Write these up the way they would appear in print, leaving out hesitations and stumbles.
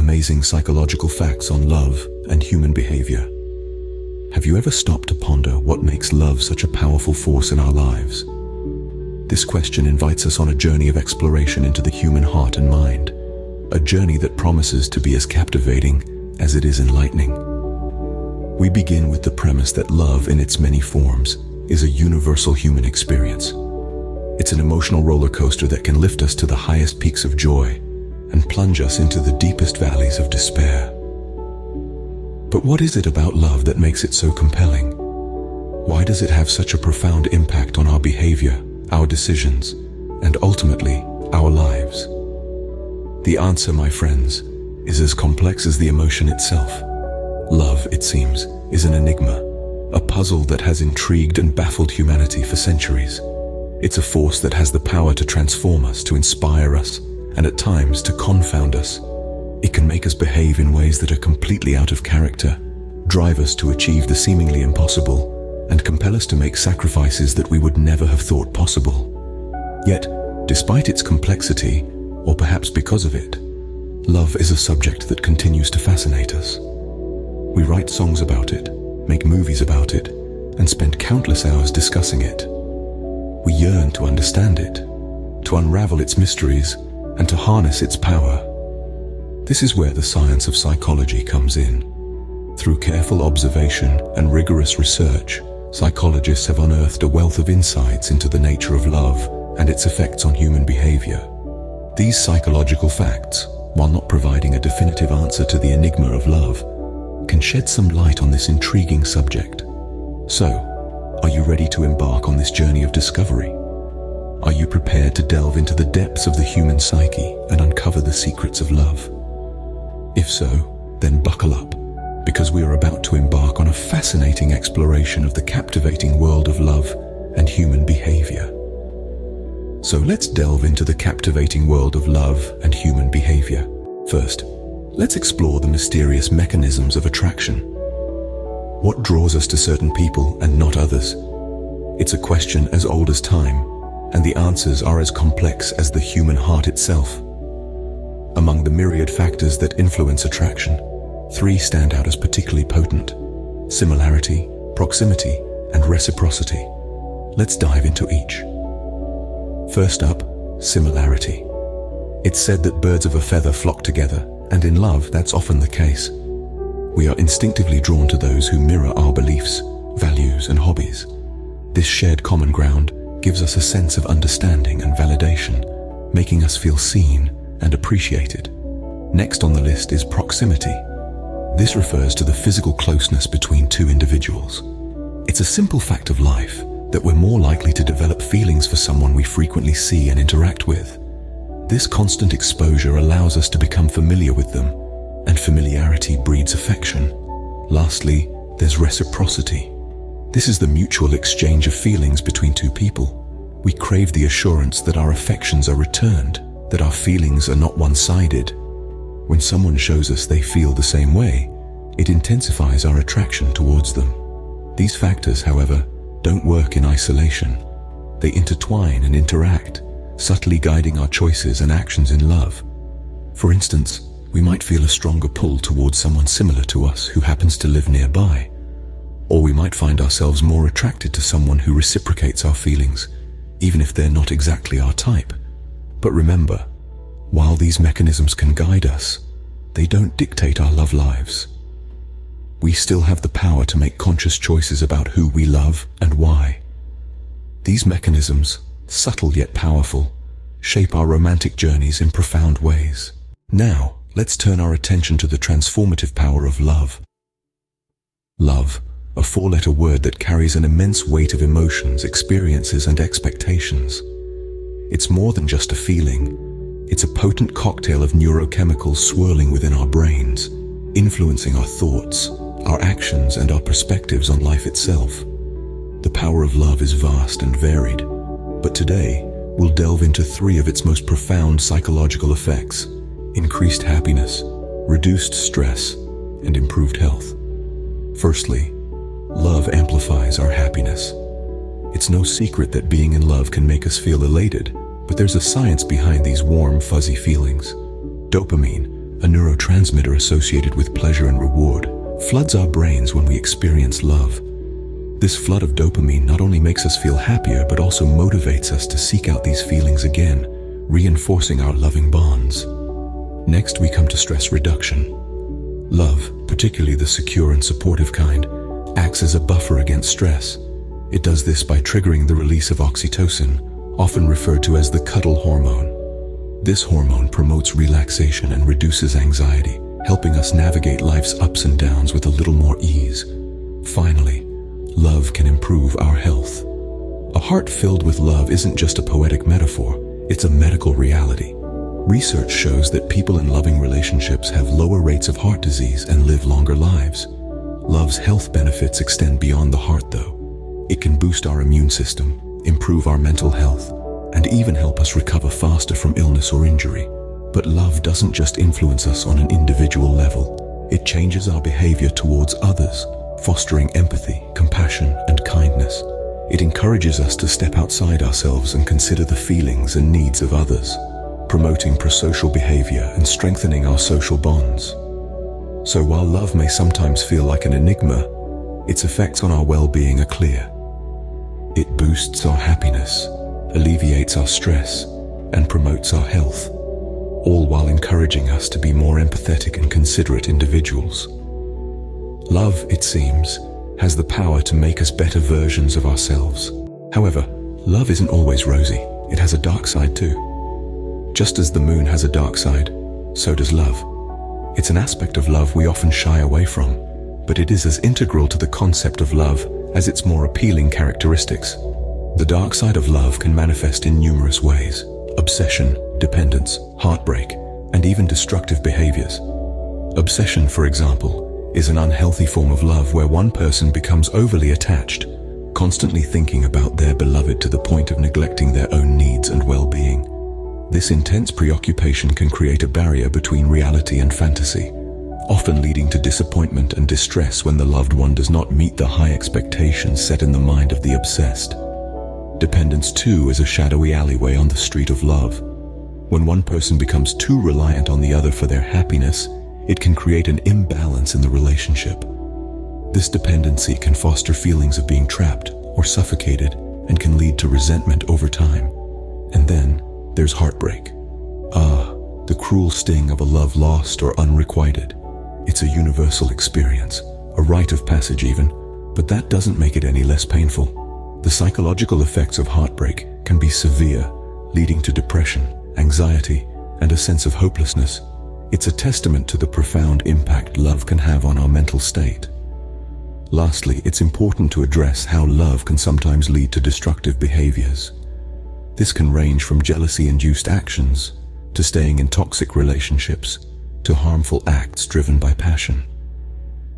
amazing psychological facts on love and human behavior. Have you ever stopped to ponder what makes love such a powerful force in our lives? This question invites us on a journey of exploration into the human heart and mind, a journey that promises to be as captivating as it is enlightening. We begin with the premise that love in its many forms is a universal human experience. It's an emotional roller coaster that can lift us to the highest peaks of joy and plunge us into the deepest valleys of despair. But what is it about love that makes it so compelling? Why does it have such a profound impact on our behavior, our decisions, and ultimately, our lives? The answer, my friends, is as complex as the emotion itself. Love, it seems, is an enigma, a puzzle that has intrigued and baffled humanity for centuries. It's a force that has the power to transform us, to inspire us, and at times to confound us. It can make us behave in ways that are completely out of character, drive us to achieve the seemingly impossible, and compel us to make sacrifices that we would never have thought possible. Yet, despite its complexity, or perhaps because of it, love is a subject that continues to fascinate us. We write songs about it, make movies about it, and spend countless hours discussing it. We yearn to understand it, to unravel its mysteries, and to harness its power. This is where the science of psychology comes in. Through careful observation and rigorous research, psychologists have unearthed a wealth of insights into the nature of love and its effects on human behavior. These psychological facts, while not providing a definitive answer to the enigma of love, can shed some light on this intriguing subject. So, are you ready to embark on this journey of discovery? Are you prepared to delve into the depths of the human psyche and uncover the secrets of love? If so, then buckle up, because we are about to embark on a fascinating exploration of the captivating world of love and human behavior. So let's delve into the captivating world of love and human behavior. First, let's explore the mysterious mechanisms of attraction. What draws us to certain people and not others? It's a question as old as time, and the answers are as complex as the human heart itself. Among the myriad factors that influence attraction, 3 stand out as particularly potent: similarity, proximity, and reciprocity. Let's dive into each. First up, similarity. It's said that birds of a feather flock together, and in love, that's often the case. We are instinctively drawn to those who mirror our beliefs, values, and hobbies. This shared common ground gives us a sense of understanding and validation, making us feel seen and appreciated. Next on the list is proximity. This refers to the physical closeness between 2 individuals. It's a simple fact of life that we're more likely to develop feelings for someone we frequently see and interact with. This constant exposure allows us to become familiar with them, and familiarity breeds affection. Lastly, there's reciprocity. This is the mutual exchange of feelings between 2 people. We crave the assurance that our affections are returned, that our feelings are not one-sided. When someone shows us they feel the same way, it intensifies our attraction towards them. These factors, however, don't work in isolation. They intertwine and interact, subtly guiding our choices and actions in love. For instance, we might feel a stronger pull towards someone similar to us who happens to live nearby. Or we might find ourselves more attracted to someone who reciprocates our feelings, even if they're not exactly our type. But remember, while these mechanisms can guide us, they don't dictate our love lives. We still have the power to make conscious choices about who we love and why. These mechanisms, subtle yet powerful, shape our romantic journeys in profound ways. Now, let's turn our attention to the transformative power of love. Love, a 4-letter word that carries an immense weight of emotions, experiences, and expectations. It's more than just a feeling. It's a potent cocktail of neurochemicals swirling within our brains, influencing our thoughts, our actions, and our perspectives on life itself. The power of love is vast and varied, but today we'll delve into 3 of its most profound psychological effects: increased happiness, reduced stress, and improved health. Firstly, love amplifies our happiness. It's no secret that being in love can make us feel elated, but there's a science behind these warm, fuzzy feelings. Dopamine, a neurotransmitter associated with pleasure and reward, floods our brains when we experience love. This flood of dopamine not only makes us feel happier, but also motivates us to seek out these feelings again, reinforcing our loving bonds. Next, we come to stress reduction. Love, particularly the secure and supportive kind, acts as a buffer against stress. It does this by triggering the release of oxytocin, often referred to as the cuddle hormone. This hormone promotes relaxation and reduces anxiety, helping us navigate life's ups and downs with a little more ease. Finally, love can improve our health. A heart filled with love isn't just a poetic metaphor, it's a medical reality. Research shows that people in loving relationships have lower rates of heart disease and live longer lives. Love's health benefits extend beyond the heart, though. It can boost our immune system, improve our mental health, and even help us recover faster from illness or injury. But love doesn't just influence us on an individual level. It changes our behavior towards others, fostering empathy, compassion, and kindness. It encourages us to step outside ourselves and consider the feelings and needs of others, promoting prosocial behavior and strengthening our social bonds. So while love may sometimes feel like an enigma, its effects on our well-being are clear. It boosts our happiness, alleviates our stress, and promotes our health, all while encouraging us to be more empathetic and considerate individuals. Love, it seems, has the power to make us better versions of ourselves. However, love isn't always rosy. It has a dark side too. Just as the moon has a dark side, so does love. It's an aspect of love we often shy away from, but it is as integral to the concept of love as its more appealing characteristics. The dark side of love can manifest in numerous ways: obsession, dependence, heartbreak, and even destructive behaviors. Obsession, for example, is an unhealthy form of love where one person becomes overly attached, constantly thinking about their beloved to the point of neglecting their own needs and well-being. This intense preoccupation can create a barrier between reality and fantasy, often leading to disappointment and distress when the loved one does not meet the high expectations set in the mind of the obsessed. Dependence, too, is a shadowy alleyway on the street of love. When one person becomes too reliant on the other for their happiness, it can create an imbalance in the relationship. This dependency can foster feelings of being trapped or suffocated and can lead to resentment over time. And then there's heartbreak. The cruel sting of a love lost or unrequited. It's a universal experience, a rite of passage even, but that doesn't make it any less painful. The psychological effects of heartbreak can be severe, leading to depression, anxiety, and a sense of hopelessness. It's a testament to the profound impact love can have on our mental state. Lastly, it's important to address how love can sometimes lead to destructive behaviors. This can range from jealousy-induced actions, to staying in toxic relationships, to harmful acts driven by passion.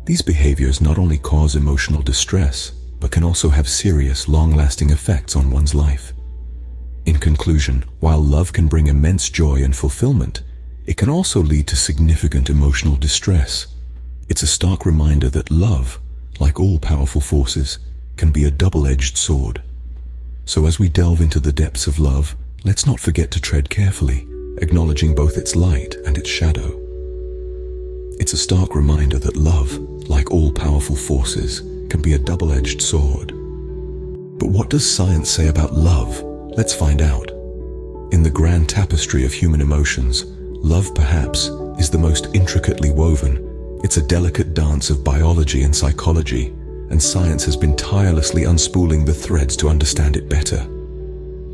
These behaviors not only cause emotional distress, but can also have serious, long-lasting effects on one's life. In conclusion, while love can bring immense joy and fulfillment, it can also lead to significant emotional distress. It's a stark reminder that love, like all powerful forces, can be a double-edged sword. So as we delve into the depths of love, let's not forget to tread carefully, acknowledging both its light and its shadow. It's a stark reminder that love, like all powerful forces, can be a double-edged sword. But what does science say about love? Let's find out. In the grand tapestry of human emotions, love perhaps is the most intricately woven. It's a delicate dance of biology and psychology, and science has been tirelessly unspooling the threads to understand it better.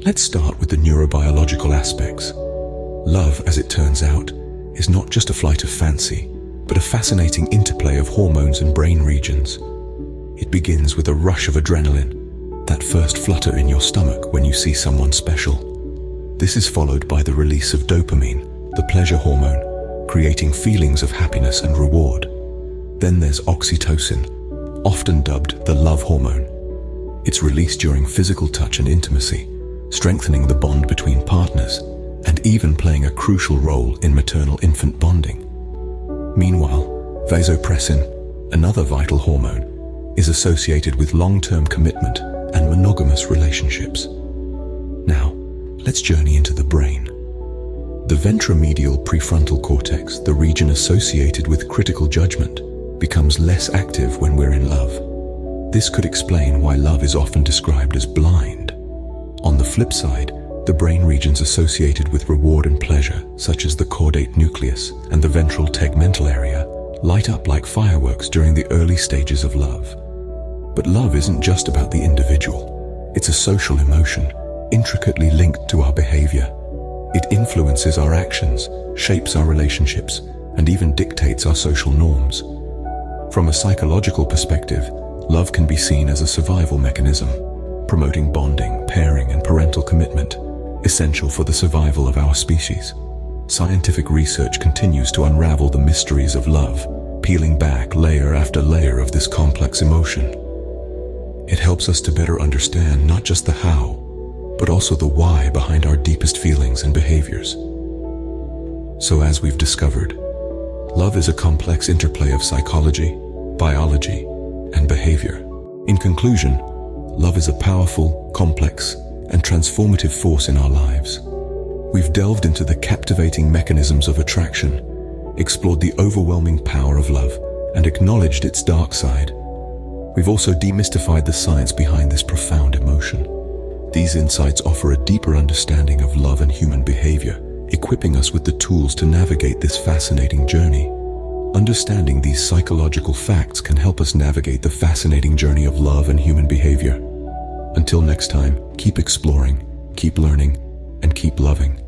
Let's start with the neurobiological aspects. Love, as it turns out, is not just a flight of fancy, but a fascinating interplay of hormones and brain regions. It begins with a rush of adrenaline, that first flutter in your stomach when you see someone special. This is followed by the release of dopamine, the pleasure hormone, creating feelings of happiness and reward. Then there's oxytocin, often dubbed the love hormone. It's released during physical touch and intimacy, strengthening the bond between partners, and even playing a crucial role in maternal-infant bonding. Meanwhile, vasopressin, another vital hormone, is associated with long-term commitment and monogamous relationships. Now, let's journey into the brain. The ventromedial prefrontal cortex, the region associated with critical judgment, becomes less active when we're in love. This could explain why love is often described as blind. On the flip side, the brain regions associated with reward and pleasure, such as the caudate nucleus and the ventral tegmental area, light up like fireworks during the early stages of love. But love isn't just about the individual. It's a social emotion, intricately linked to our behavior. It influences our actions, shapes our relationships, and even dictates our social norms. From a psychological perspective, love can be seen as a survival mechanism, promoting bonding, pairing, and parental commitment, essential for the survival of our species. Scientific research continues to unravel the mysteries of love, peeling back layer after layer of this complex emotion. It helps us to better understand not just the how, but also the why behind our deepest feelings and behaviors. So as we've discovered, love is a complex interplay of psychology, biology, and behavior. In conclusion, love is a powerful, complex, and transformative force in our lives. We've delved into the captivating mechanisms of attraction, explored the overwhelming power of love, and acknowledged its dark side. We've also demystified the science behind this profound emotion. These insights offer a deeper understanding of love and human behavior, equipping us with the tools to navigate this fascinating journey. Understanding these psychological facts can help us navigate the fascinating journey of love and human behavior. Until next time, keep exploring, keep learning, and keep loving.